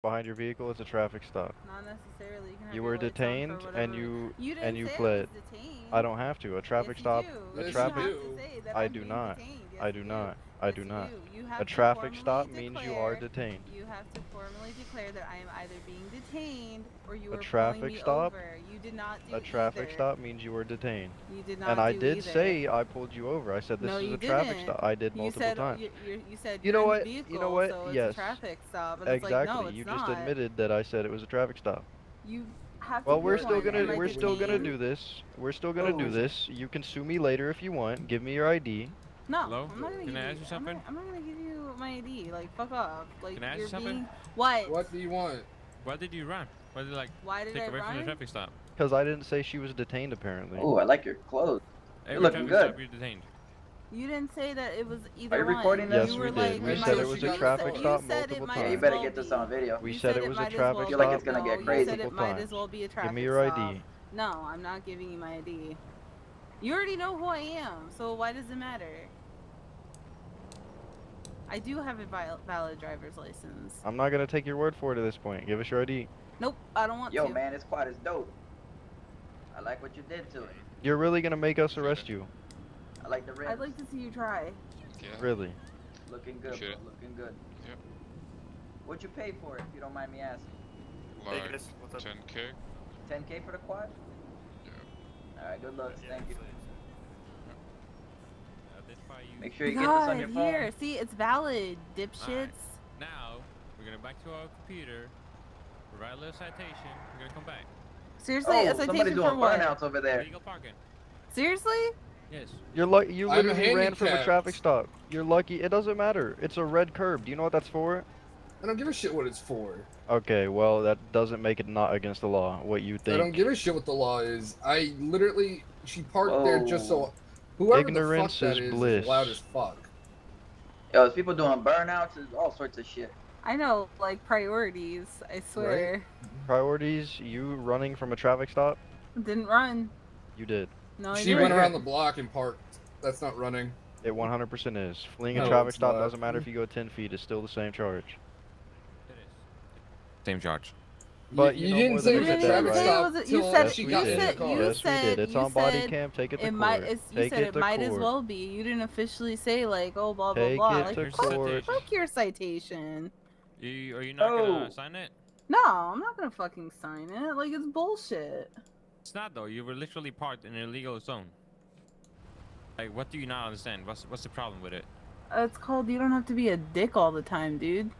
behind your vehicle, it's a traffic stop. Not necessarily. You can have You your were lights on for detained and whatever. you You and didn't you say I was fled. I detained. don't have to. A Yes, traffic you do. stop, a Yes, You you traffic have to do. say that I I'm do being not. detained. Yes, I you do do. not. I Yes, do you not. do. You A have to traffic formally stop means you are declare. detained. You have to formally declare that I am either being detained or you A are pulling traffic me stop, over. You did not a do traffic either. stop means you were detained. You did And not I do did either. say I pulled you over. I said No, this is you a traffic didn't. stop. I did You multiple said times. you said You you're know in the what? You know vehicle, what? so it's a Yes. traffic stop, and it's like no, Exactly. it's You just not. admitted that I said it was a traffic stop. You have to Well, pick What one. Am I we're still gonna detained? do this. We're still gonna do situation? this. You can sue me later if you want. Give me your ID. No, Hello? I'm not gonna Can give I you. ask you something? I'm not gonna give you my ID. Like fuck off. Like Can I ask you you're something? being what? What do you want? Why did you run? Why did you like Why did take I away from the run? traffic stop? Because I didn't say she was detained, apparently. Oh, I like your clothes. You're Every looking traffic good. stop you're detained. You didn't say that it was Are either you recording one. this? You Yes, were we did. like, We it Make said might. sure it she was a got You your said traffic phone. stop it multiple might Yeah, you as better times. well get this be. on video. We You said said it it was a might as I well. traffic feel like stop it's gonna No, get you crazy. said it multiple might as times. well be a Give me traffic your stop. ID. No, I'm not giving you my ID. You already know who I am, so why does it matter? I do have a valid driver's license. I'm not gonna take your word for it at this point. Give us your ID. Nope, I don't want Yo, to. man, it's quite as dope. I like what you did to it. You're really gonna make us arrest you? I like the rims. I'd like to see you try. Yeah. Really? Looking good, bro. Should. Looking good. Yep. What'd you pay for it, if you don't mind me asking? Like Chris, what's up? 10K. 10K for the quad? Yeah. All right, good luck. Thank you. That's why you. Make sure you get this on God, your phone. here, see, it's valid, dipshits. Alright. Now we're gonna back to our computer. Write a little citation. We're gonna come back. Seriously, Oh, a somebody's citation doing for what? burnouts over there. Illegal parking. Seriously? Yes. You're lucky. You I'm literally ran from a handicapped. traffic stop. You're lucky. It doesn't matter. It's a red curb. Do you know what that's for? I don't give a shit what it's for. Okay, well that doesn't make it not against the law. What you I don't think? give a shit what the law is. I literally, she parked there just so whoever Ignorance the fuck that is is bliss. loud as fuck. Yo, there's people doing burnouts and all sorts of shit. I know, like priorities, I swear. Priorities. You running from a traffic stop? Didn't run. You did. No, I She didn't. went around the block and parked. That's not running. It 100% is. Fleeing a No, traffic it's stop not. doesn't matter if you go 10 feet. It's still the same charge. It is. Same charge. But you you know didn't more say than it we was a did, traffic right? stop You till said she we got did. in the car. Yes, we did. It's you on body said cam. Take it to it court. might. You Take said it it to might as court. well be. You didn't officially say like, oh, blah blah Take blah. it Like, to Here's the court. citation. fuck your citation. Are you not gonna sign it? No, I'm not gonna fucking sign it. Like, it's bullshit. It's not though. You were literally parked in an illegal zone. Like, what do you not understand? What's the problem with it? It's called. You don't have to be a dick all the time, dude.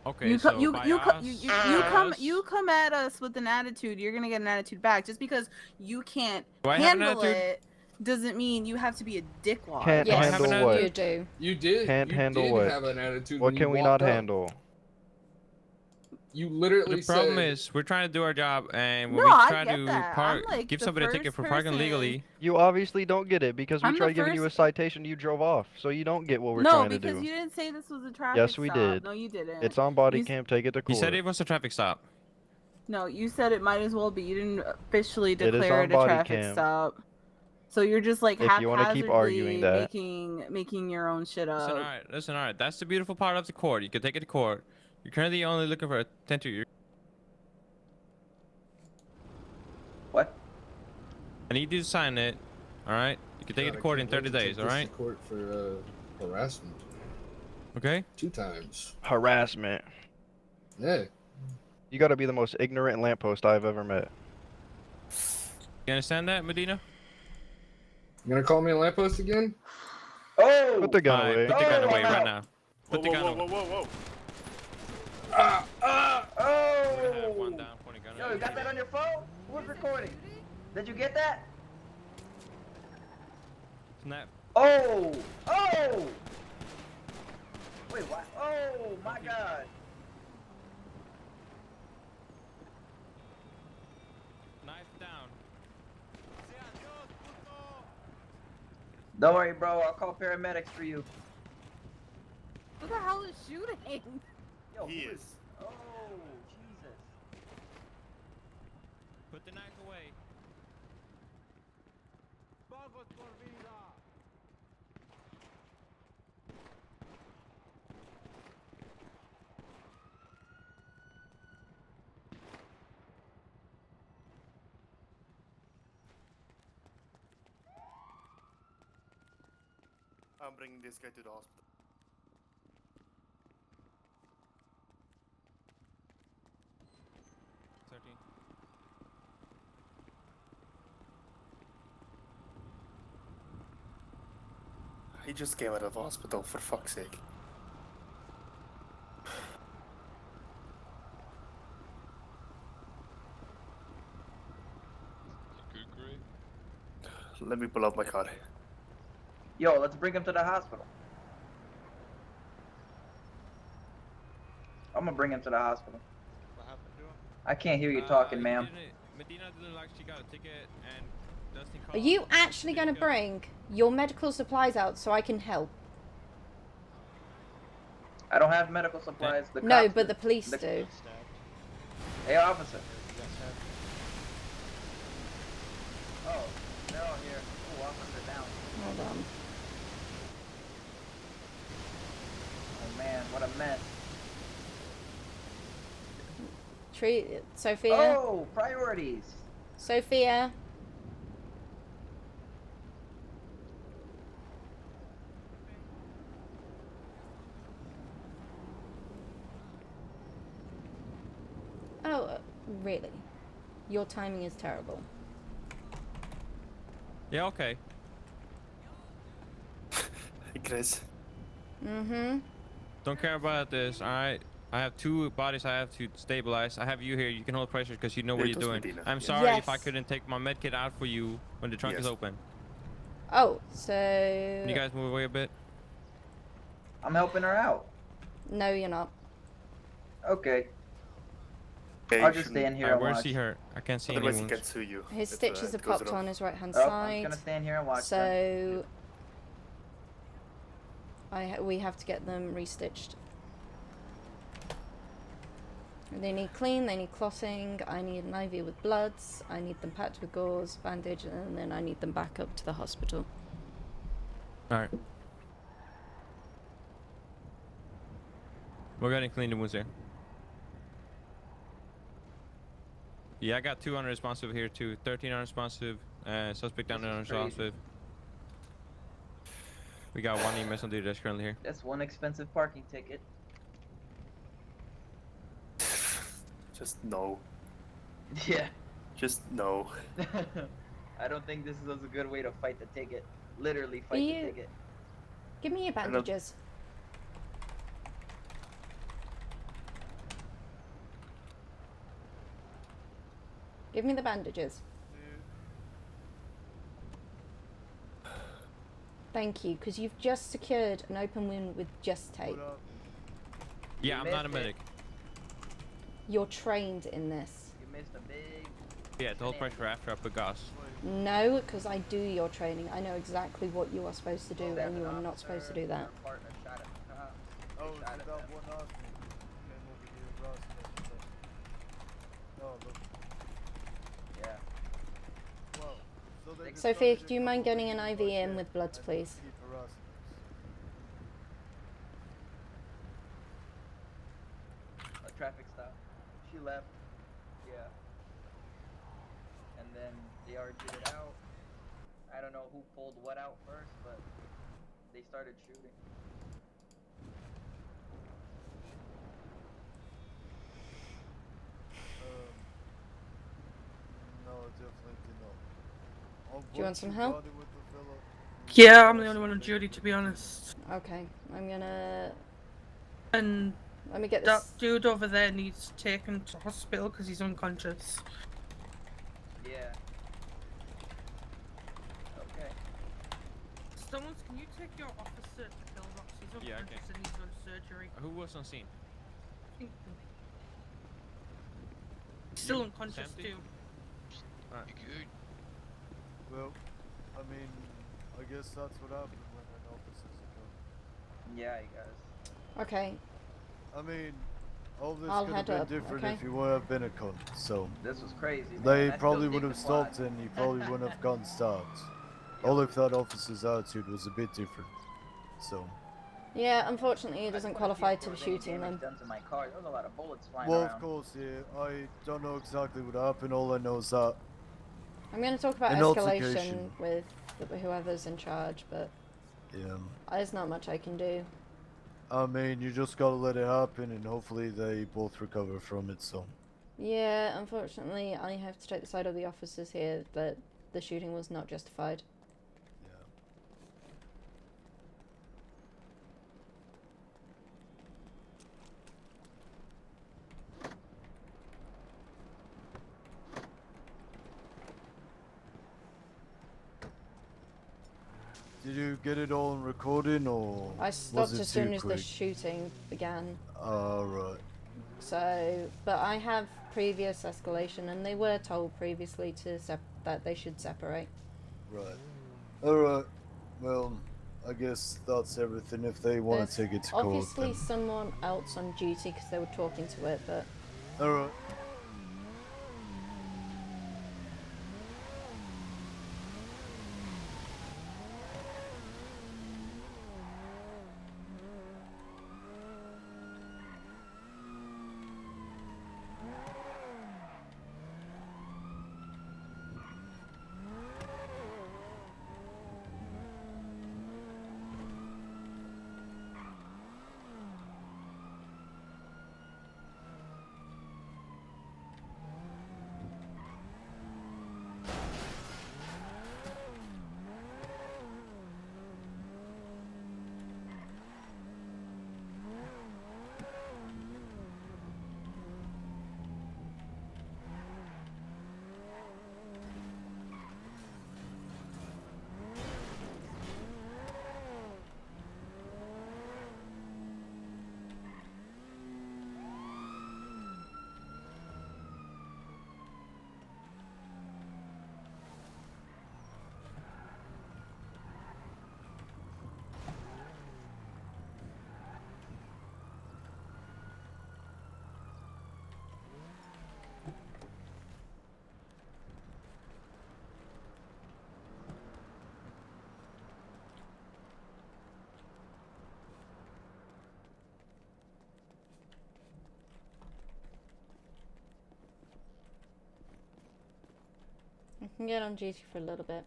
Okay, You so co- you by you, co- us, you by come us- you come at us with an attitude. You're gonna get an attitude back. Just because you can't Do I have an handle attitude? it doesn't mean you have to be a dickwad. Can't Do I have handle an what? attitude? You do. You did. Can't you handle did what? have an attitude. What when can you we walked not up. handle? You literally The problem said, is we're trying to do our job, and when No, I we try get to that. park, I'm, like, give the somebody a ticket first for parking person- legally. You obviously don't get it because we I'm the tried giving you a first- citation. You drove off, so you don't get what we're No, trying to because do. you didn't say this was a traffic Yes, we stop. did. No, you didn't. It's on body You s- cam. Take it to He court. said it was a traffic stop. No, you said it might as well be. You didn't officially It is declare on it a body traffic cam. stop. So you're just like If you wanna keep arguing haphazardly that. making your own shit up. Listen, all right. That's the beautiful part of the court. You can take it to court. You're currently only looking for a tentative. What? I need you to sign it. All right. You can take it God, to I court in can't wait 30 to days. take All this right. to court for harassment. Okay. 2 times. Harassment. Yeah. You gotta be the most ignorant lamppost I've ever met. You understand that, Medina? You gonna call me a lamppost again? Oh! Put the gun All right, away. put the gun Oh, away I'm right out. now. Whoa, Put the whoa, gun whoa, away. whoa, whoa, whoa. We're gonna have one Oh! down, pointing gun. Yo, you got that on your phone? Who was recording? Did you get that? Snap. Oh! Oh! Wait, what? Oh my God! Knife down. Don't worry, bro. I'll call paramedics for you. Who the hell is shooting? Yo, He who is. Oh, Jesus. Put the knife away. I'm bringing this guy to the hospital. He just came out of hospital, for fuck's sake. You good, Gray? Let me pull out my car. Yo, let's bring him to the hospital. I'm gonna bring him to the hospital. What happened to him? I can't hear you talking, ma'am. Medina didn't like she got a ticket and Dustin called. Are you actually going to bring your medical supplies out so I can help? I don't have medical supplies. The No, cops but do. the police The- do. Hey, officer. Oh, they're all here. Oh, officer down. Hold on. Oh man, what a mess. Sophia? Oh, priorities. Sophia? Oh, really? Your timing is terrible. Yeah, okay. Hey, Chris. Mm-hmm. Don't care about this, alright? I have 2 bodies I have to stabilize. I have you here. You can hold pressure because you know what It you're was doing. Medina. I'm sorry if I Yes. couldn't take my med kit out for you when the trunk is Yes. open. Oh, so... Can you guys move away a bit? I'm helping her out. No, you're not. Okay. Yeah, I'll you just shouldn't- stand here Alright, and where's watch. he hurt? I can't see any Otherwise, he wounds. can sue you. His if, stitches it are goes popped wrong. on his right-hand Oh, I'm side. just gonna stand here and watch them. So... we have to get them restitched. They need clean, they need clotting, I need an IV with bloods, I need them packed with gauze, bandage, and then I need them back up to the hospital. Alright. We're getting clean the wounds there. Yeah, I got 2 unresponsive here too. 13 unresponsive, suspect down This there is crazy. unresponsive. We got 1 EMS on duty that's currently here. That's one expensive parking ticket. Just no. Yeah. Just no. I don't think this is a good way to fight the ticket. Literally fight You- the ticket. Give me your don't- bandages. Give me the bandages. Thank you, because you've just secured an open wound with just tape. Yeah, I'm not a missed it. medic. You're trained in this. You missed a big. Yeah, to hold pressure after I put gas. No, because I do your training. I know exactly what you are supposed to do, and you are not supposed to do that. Our partner shot him. Oh, They shot so at that them. one hospital came over here across the Oh, look. Yeah. Wow. So they Sophia, decided do you to mind come getting over an here IV like in that with bloods, and please? keep harassing us. A traffic stop. She left. Yeah. And then they argued it out. I don't know who pulled what out first, but they started shooting. No, definitely not. Do you want some help? Yeah, I'm the only one on duty, to be honest. Okay, I'm gonna... And Let me get that this... dude over there needs taken to hospital because he's unconscious. Yeah. Okay. Stones, can you take your officer to pillbox? He's Yeah, I unconscious and needs to have surgery. Who was on scene? He's still You- unconscious Sandy? too. You good? Well, I mean, I guess that's what happened when an officer's a gun. Yeah, you guys. Okay, I mean, all this I'll could have head been up, different okay? if you would have been a cunt, so. This was crazy. They man. I probably still would take have the quad. stopped and he probably wouldn't have gotten stabbed. All if that officer's attitude was a bit different, so. yeah, unfortunately he I just doesn't wanna see qualify if to there be was any shooting damage them. done to my car. There was a lot of bullets flying Well, around. of course, yeah. I don't know exactly what happened. All I know is that I'm gonna talk about An escalation altercation. with whoever's in charge, but... Yeah. There's not much I can do. I mean, you just gotta let it happen, and hopefully they both recover from it. So. Yeah, unfortunately, I have to take the side of the officers here that the shooting was not justified. Yeah. Did you get it all in recording, or I was stopped it as soon too as the quick? shooting began. Alright. So, but I have previous escalation, and they were told previously to that they should separate. Right. Alright. Well, I guess that's everything. If they want There's to take it to court, obviously then. someone else on duty because they were talking to it, but Alright. I can get on duty for a little bit.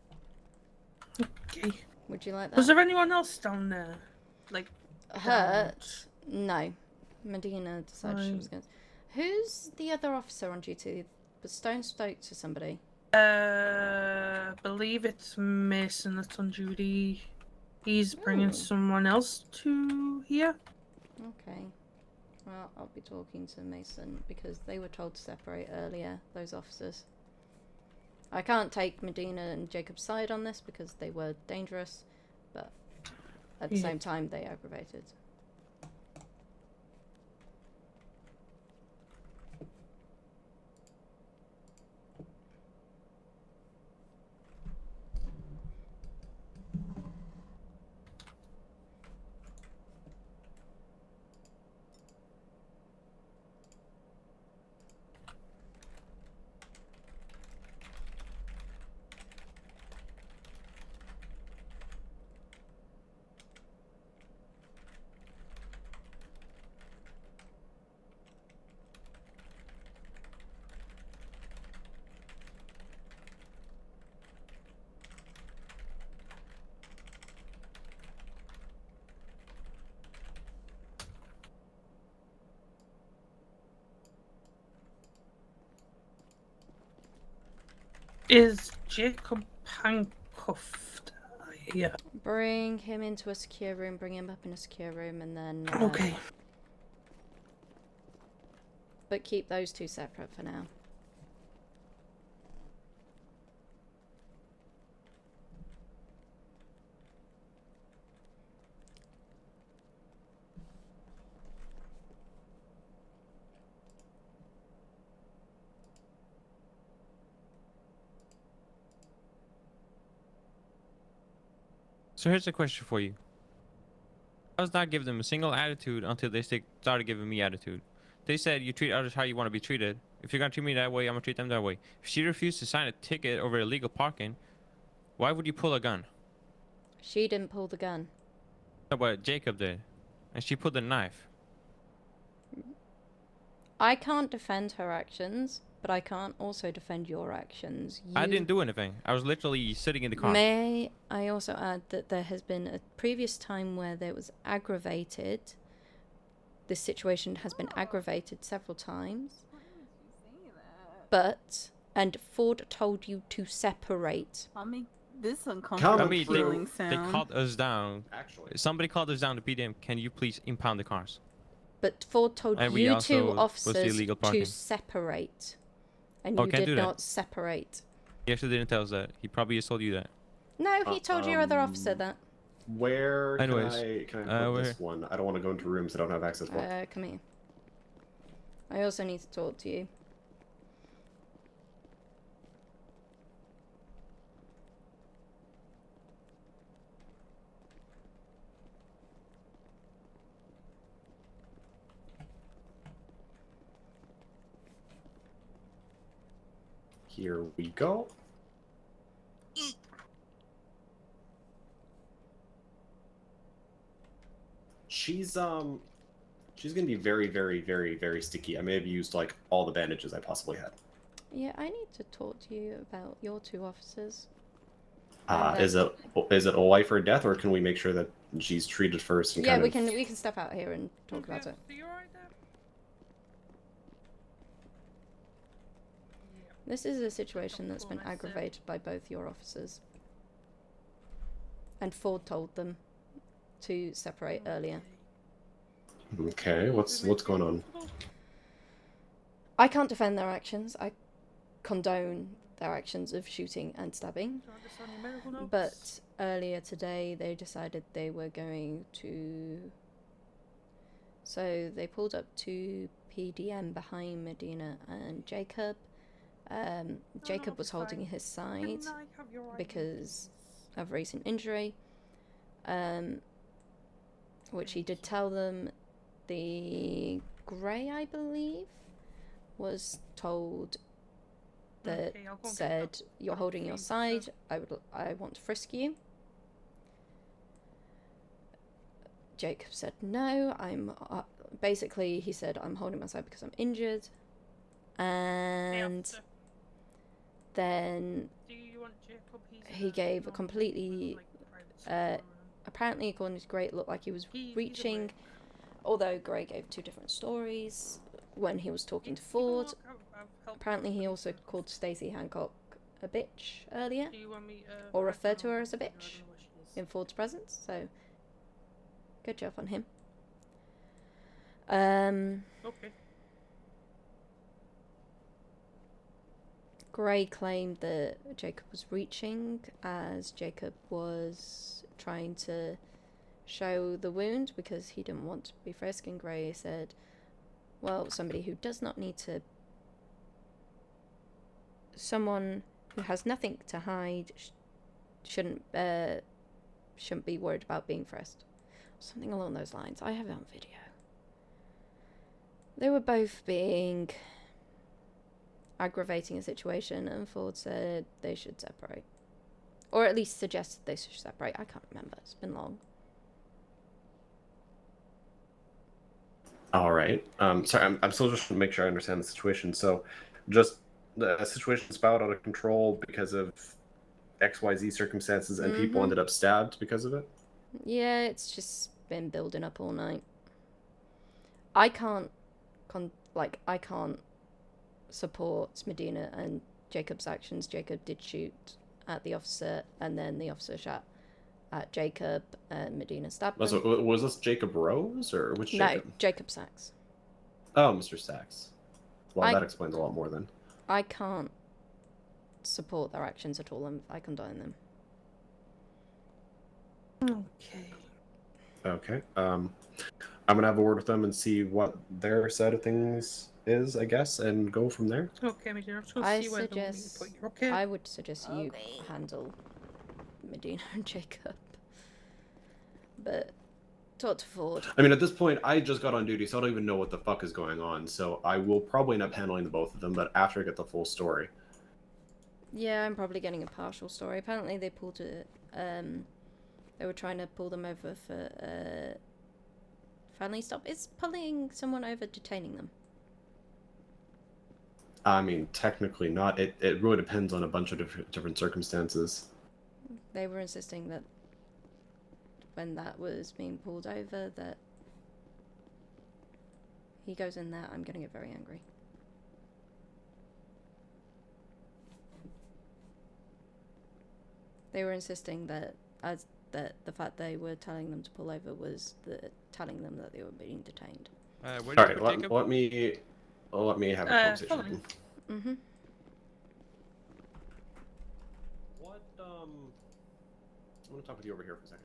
Okay. Would you like that? Was there anyone else down there? Like, Hurt? No. Medina decided she Right. was going to. Who's the other officer on duty? But Stone spoke to somebody. believe it's Mason that's on duty. He's bringing Hmm. someone else to here. Okay. Well, I'll be talking to Mason because they were told to separate earlier, those officers. I can't take Medina and Jacob's side on this because they were dangerous, but at the Yeah. same time they aggravated. Is Jacob handcuffed? Yeah. Bring him into a secure room, bring him up in a secure room, and then... Okay. But keep those two separate for now. So here's a question for you. I was not giving them a single attitude until they started giving me attitude. They said you treat others how you want to be treated. If you're gonna treat me that way, I'm gonna treat them that way. If she refused to sign a ticket over illegal parking, why would you pull a gun? She didn't pull the gun. No, but Jacob did. And she pulled the knife. I can't defend her actions, but I can't also defend your actions. I didn't do anything. I was literally sitting in the car. May I also add that there has been a previous time where there was aggravated. This situation has been aggravated several times. Why would you say that? And Ford told you to separate. I'll make this uncomfortable I mean, feeling they sound. called us down. Actually, Somebody called us down to PDM. Can you please impound the cars? But Ford told And we you also two was officers illegal parking. to separate. And Oh, you can't did do that. not separate. He actually didn't tell us that. He probably just told you that. No, he told your other officer that. where can Anyways, can I put where? this one? I don't want to go into rooms I don't have access for. Come here. I also need to talk to you. Here we go. She's gonna be very, very, very, very sticky. I may have used like all the bandages I possibly had. Yeah, I need to talk to you about your two officers. Is it a life or death, or can we make sure that she's treated first? And Yeah, kind we can step out here and talk about it. So you alright there? This is a situation that's been aggravated by both your officers. And Ford told them to separate earlier. Okay, what's going on? I can't defend their actions. I condone their actions of shooting and stabbing. But earlier today they decided they were going to... So they pulled up to PDM behind Medina and Jacob. Jacob was holding his side because of recent injury, which he did tell them. The Grey, I believe, was told that said, "You're holding your side. I want to frisk you." Jacob said, "No, I'm." Basically, he said, "I'm holding my side because I'm injured," and then he gave a completely. Apparently, according to Grey, it looked like he was reaching. Although Grey gave two different stories when he was talking to Ford. Apparently he also called Stacey Hancock a bitch earlier. Or referred to her as a bitch in Ford's presence, so good job on him. Okay. Grey claimed that Jacob was reaching as Jacob was trying to show the wound because he didn't want to be frisked, and Grey said, well, somebody who does not need to... Someone who has nothing to hide shouldn't be worried about being frisked. Something along those lines. I have it on video. They were both being... aggravating a situation, and Ford said they should separate. Or at least suggested they should separate. I can't remember. It's been long. All right. Sorry, I'm still just trying to make sure I understand the situation. So, just the situation spiraled out of control because of XYZ circumstances, and people ended up stabbed because of it? Yeah, it's just been building up all night. I can't support Medina and Jacob's actions. Jacob did shoot at the officer, and then the officer shot at Jacob, and Medina stabbed him. Was this Jacob Rose, or which Jacob? No, Jacob Sachs. Oh, Mr. Sachs. Well, that explains a lot more then. I can't support their actions at all. I condone them. Okay. Okay. I'm gonna have a word with them and see what their side of things is, I guess, and go from there. Okay, Medina, I'm just gonna see where the want me to put you. Okay. I would suggest you handle Medina and Jacob. But talk to Ford. I mean, at this point, I just got on duty, so I don't even know what the fuck is going on. So I will probably end up handling the both of them, but after I get the full story. Yeah, I'm probably getting a partial story. Apparently they pulled it, they were trying to pull them over for, family stop. It's pulling someone over, detaining them. I mean, technically not. It really depends on a bunch of different circumstances. They were insisting that when that was being pulled over, that he goes in there, I'm gonna get very angry. They were insisting that that the fact they were telling them to pull over was telling them that they were being detained. Where All did you right, put Jacob? let me have a conversation. follow with me. him. Mm-hmm. What I'm gonna talk with you over here for a second.